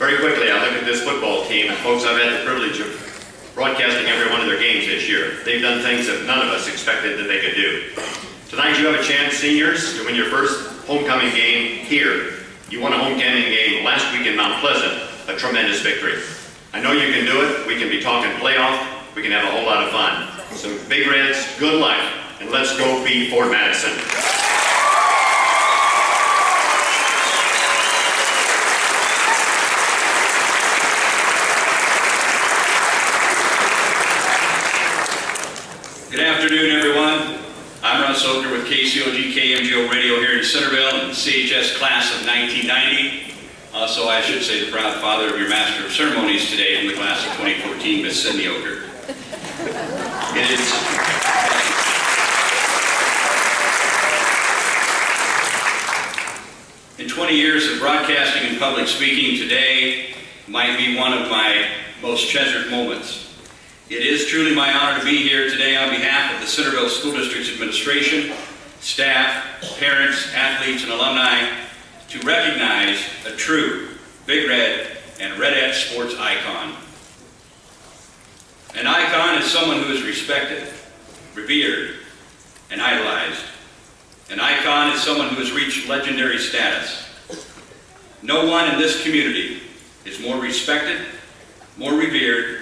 Very quickly, I look at this football team, and folks, I've had the privilege of broadcasting every one of their games this year. They've done things that none of us expected that they could do. Tonight you have a chance, seniors, to win your first homecoming game here. You won a homecoming game last week in Mount Pleasant, a tremendous victory. I know you can do it. We can be talking playoff. We can have a whole lot of fun. So Big Reds, good luck, and let's go beat Fort Madison. Good afternoon, everyone. I'm Russ Oaker with KCOG KMGO Radio here in Centerville and CHS class of 1990. Also, I should say the proud father of your Master of Ceremonies today from the class of 2014, Miss Cindy Oaker. It is in 20 years of broadcasting and public speaking, today might be one of my most treasured moments. It is truly my honor to be here today on behalf of the Centerville School District's administration, staff, parents, athletes, and alumni to recognize a true Big Red and Redette sports icon. An icon is someone who is respected, revered, and idolized. An icon is someone who has reached legendary status. No one in this community is more respected, more revered,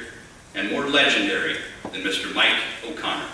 and more legendary than Mr. Mike O'Connor.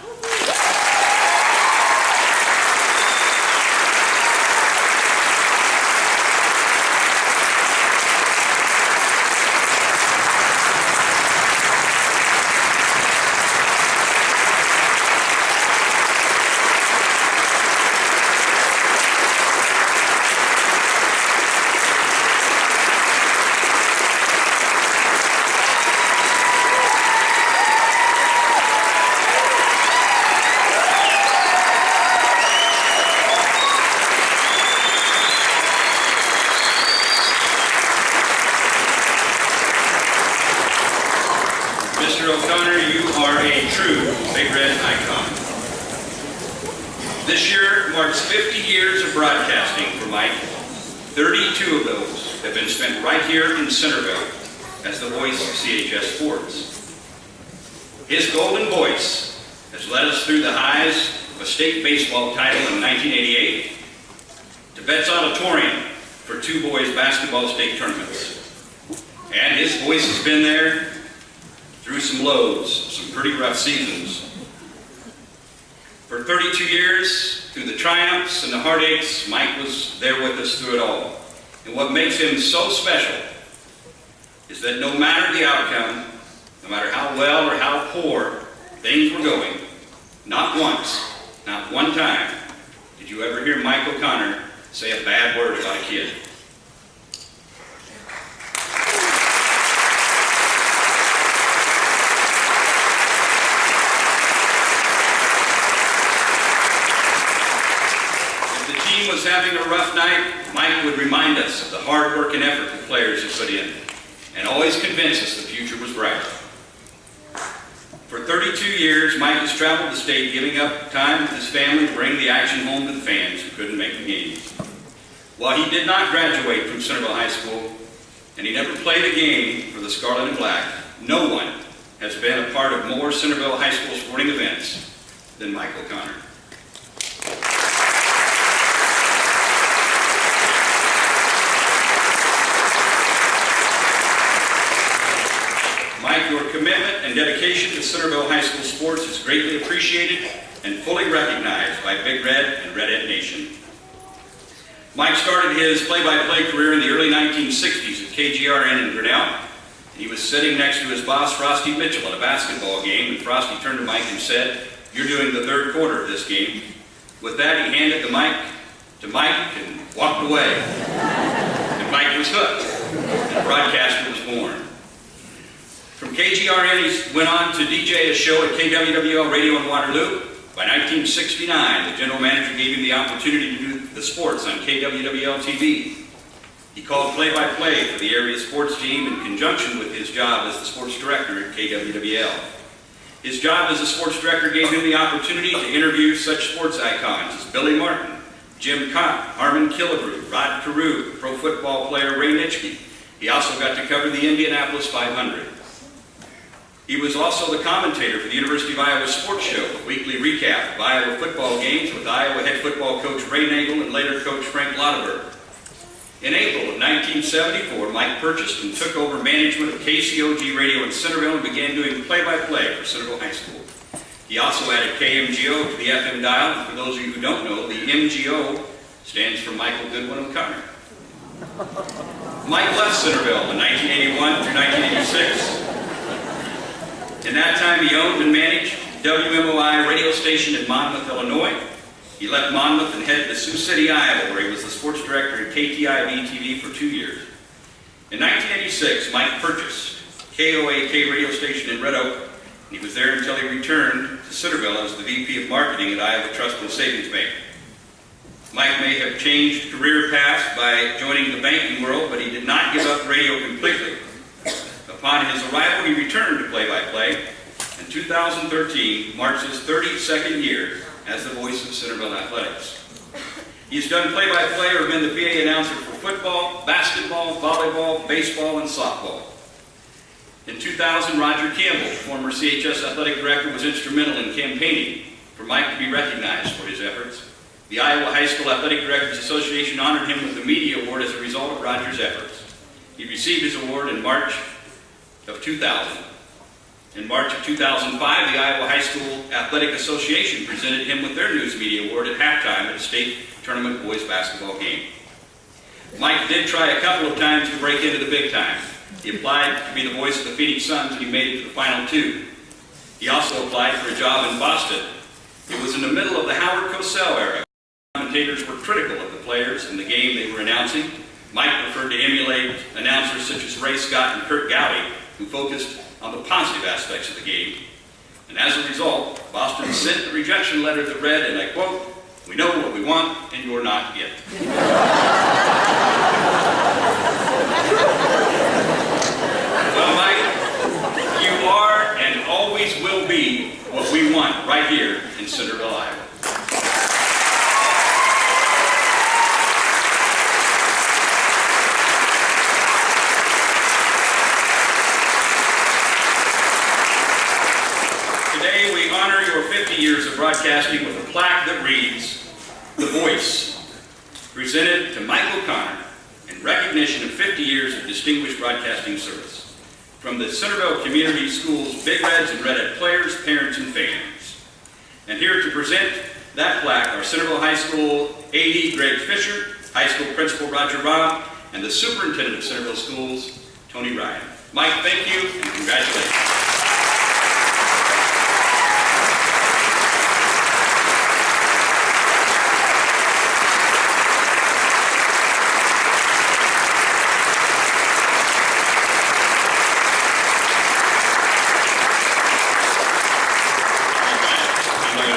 Mr. O'Connor, you are a true Big Red icon. This year marks 50 years of broadcasting for Mike. 32 of those have been spent right here in Centerville as the voice of CHS Sports. His golden voice has led us through the highs of a state baseball title in 1988 to Betts Auditorium for 2 boys basketball state tournaments. And his voice has been there through some lows, some pretty rough seasons. For 32 years, through the triumphs and the heartaches, Mike was there with us through it all. And what makes him so special is that no matter the outcome, no matter how well or how poor things were going, not once, not one time, did you ever hear Mike O'Connor say a bad word about a kid. Was having a rough night, Mike would remind us of the hard work and effort the players had put in, and always convince us the future was bright. For 32 years, Mike has traveled the state, giving up time with his family to bring the action home to the fans who couldn't make the games. While he did not graduate from Centerville High School, and he never played a game for the Scarlet and Black, no one has been a part of more Centerville High School sporting events than Mike O'Connor. Mike, your commitment and dedication to Centerville High School sports is greatly appreciated and fully recognized by Big Red and Redette Nation. Mike started his play-by-play career in the early 1960s at KGRN in Grinnell. He was sitting next to his boss, Frosty Mitchell, at a basketball game, and Frosty turned to Mike and said, "You're doing the third quarter of this game." With that, he handed the mic to Mike and walked away. And Mike was hooked, and a broadcaster was born. From KGRN, he went on to DJ a show at KWWL Radio in Waterloo. By 1969, the general manager gave him the opportunity to do the sports on KWWL TV. He called play-by-play for the area sports team in conjunction with his job as the sports director at KWWL. His job as a sports director gave him the opportunity to interview such sports icons as Billy Martin, Jim Cott, Harmon Killebrew, Rod Carew, pro football player Ray Nitschke. He also got to cover the Indianapolis 500. He was also the commentator for the University of Iowa Sports Show, a weekly recap of Iowa football games with Iowa head football coach Ray Nagel and later coach Frank Lauterbur. In April of 1974, Mike purchased and took over management of KCOG Radio in Centerville and began doing play-by-play for Centerville High School. He also added KMGO to the FM dial. For those of you who don't know, the MGO stands for Michael Goodwin O'Connor. Mike left Centerville in 1981 through 1986. In that time, he owned and managed WMOI radio station in Monmouth, Illinois. He left Monmouth and headed to Sioux City, Iowa, where he was the sports director at KTIV TV for 2 years. In 1986, Mike purchased KOAK radio station in Red Oak, and he was there until he returned to Centerville as the VP of Marketing at Iowa Trust and Savings Bank. Mike may have changed career paths by joining the banking world, but he did not give up radio completely. Upon his arrival, he returned to play-by-play. In 2013 marks his 32nd year as the voice of Centerville Athletics. He's done play-by-play or been the PA announcer for football, basketball, volleyball, baseball, and softball. In 2000, Roger Campbell, former CHS athletic director, was instrumental in campaigning for Mike to be recognized for his efforts. The Iowa High School Athletic Directors Association honored him with the Media Award as a result of Roger's efforts. He received his award in March of 2000. In March of 2005, the Iowa High School Athletic Association presented him with their News Media Award at halftime at a state tournament boys basketball game. Mike did try a couple of times to break into the big time. He applied to be the voice of the Phoenix Suns, and he made it to the final two. He also applied for a job in Boston. It was in the middle of the Howard Cosell era. Commentators were critical of the players and the game they were announcing. Mike preferred to emulate announcers such as Ray Scott and Kurt Gowdy, who focused on the positive aspects of the game. And as a result, Boston sent the rejection letter that read, and I quote, "We know what we want, and you're not it." Well, Mike, you are and always will be what we want right here in Centerville, Iowa. Today, we honor your 50 years of broadcasting with a plaque that reads, "The Voice," presented to Mike O'Connor in recognition of 50 years of distinguished broadcasting service. From the Centerville Community Schools Big Reds and Red Ed players, parents, and fans. And here to present that plaque are Centerville High School AD Greg Fisher, High School Principal Roger Robb, and the Superintendent of Centerville Schools, Tony Ryan. Mike, thank you, and congratulations.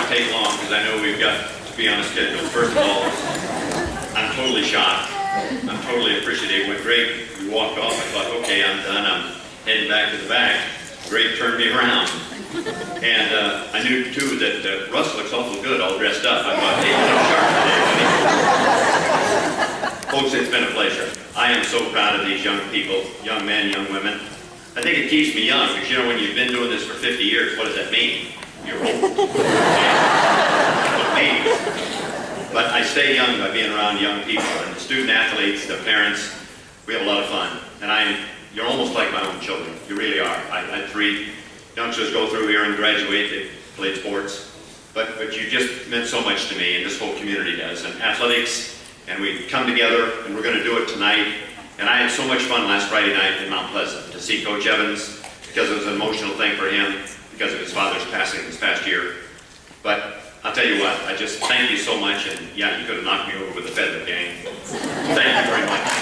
Take long because I know we've got to be on a schedule. First of all, I'm totally shocked. I'm totally appreciative. When Greg walked off, I thought, okay, I'm done. I'm heading back to the back. Greg turned me around. And I knew, too, that Russ looks awful good all dressed up. I thought, hey, he's sharp today, buddy. Folks, it's been a pleasure. I am so proud of these young people, young men, young women. I think it keeps me young because, you know, when you've been doing this for 50 years, what does that mean? You're old. But I stay young by being around young people, and the student athletes, the parents. We have a lot of fun, and you're almost like my own children. You really are. I had 3 youngsters go through here and graduate. They played sports, but you just meant so much to me, and this whole community does. And athletics, and we come together, and we're going to do it tonight. And I had so much fun last Friday night in Mount Pleasant to see Coach Evans, because it was an emotional thing for him, because of his father's passing this past year. But I'll tell you what, I just thank you so much, and yeah, you could have knocked me over with a feather, gang. Thank you very much.